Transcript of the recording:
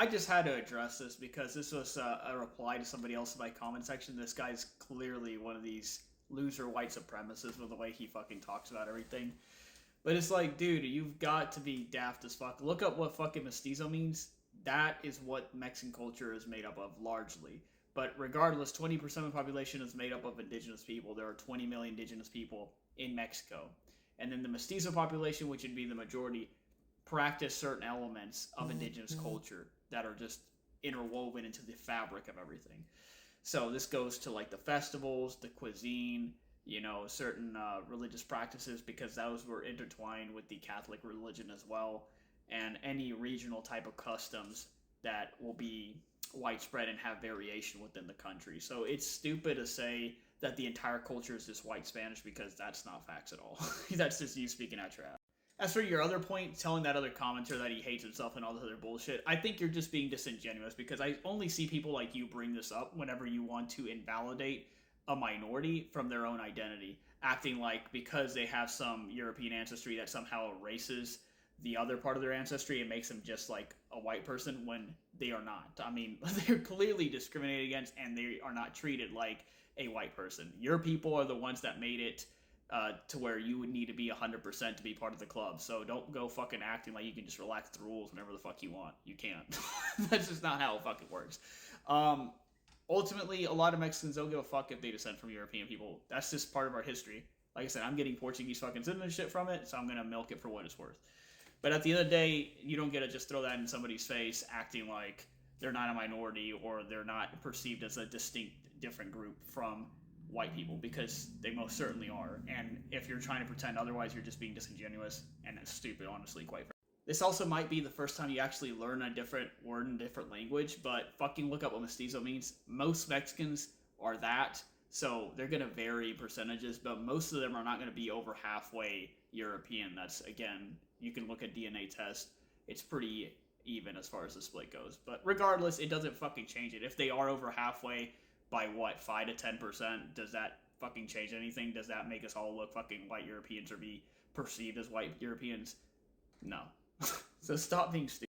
I just had to address this because this was a reply to somebody else in my comment section. This guy's clearly one of these loser white supremacists with the way he fucking talks about everything. But it's like, dude, you've got to be daft as fuck. Look up what fucking mestizo means. That is what Mexican culture is made up of, largely. But regardless, 20% of the population is made up of indigenous people. There are 20 million indigenous people in Mexico. And then the mestizo population, which would be the majority, practice certain elements of indigenous culture that are just interwoven into the fabric of everything. So this goes to like the festivals, the cuisine, certain religious practices, because those were intertwined with the Catholic religion as well, and any regional type of customs that will be widespread and have variation within the country. So it's stupid to say that the entire culture is just white Spanish, because that's not facts at all. That's just you speaking out your ass. As for your other point, telling that other commenter that he hates himself and all this other bullshit, I think you're just being disingenuous, because I only see people like you bring this up whenever you want to invalidate a minority from their own identity, acting like because they have some European ancestry that somehow erases the other part of their ancestry and makes them just like a white person, when they are not. I mean, they're clearly discriminated against and they are not treated like a white person. Your people are the ones that made it to where you would need to be 100% to be part of the club. So don't go fucking acting like you can just relax the rules whenever the fuck you want. You can't. That's just not how it fucking works. Ultimately, a lot of Mexicans don't give a fuck if they descend from European people. That's just part of our history. Like I said, I'm getting Portuguese fucking citizenship from it, so I'm gonna milk it for what it's worth. But at the end of the day, you don't get to just throw that in somebody's face, acting like they're not a minority or they're not perceived as a distinct, different group from white people, because they most certainly are. And if you're trying to pretend otherwise, you're just being disingenuous, and it's stupid, honestly, quite frankly. This also might be the first time you actually learn a different word in a different language, but fucking look up what mestizo means. Most Mexicans are that, so they're going to vary in percentages, but most of them are not going to be over halfway European. That's, again, you can look at DNA test. It's pretty even as far as the split goes. But regardless, it doesn't fucking change it. If they are over halfway by what, 5 to 10%, does that fucking change anything? Does that make us all look fucking white Europeans or be perceived as white Europeans? No. So stop being stupid.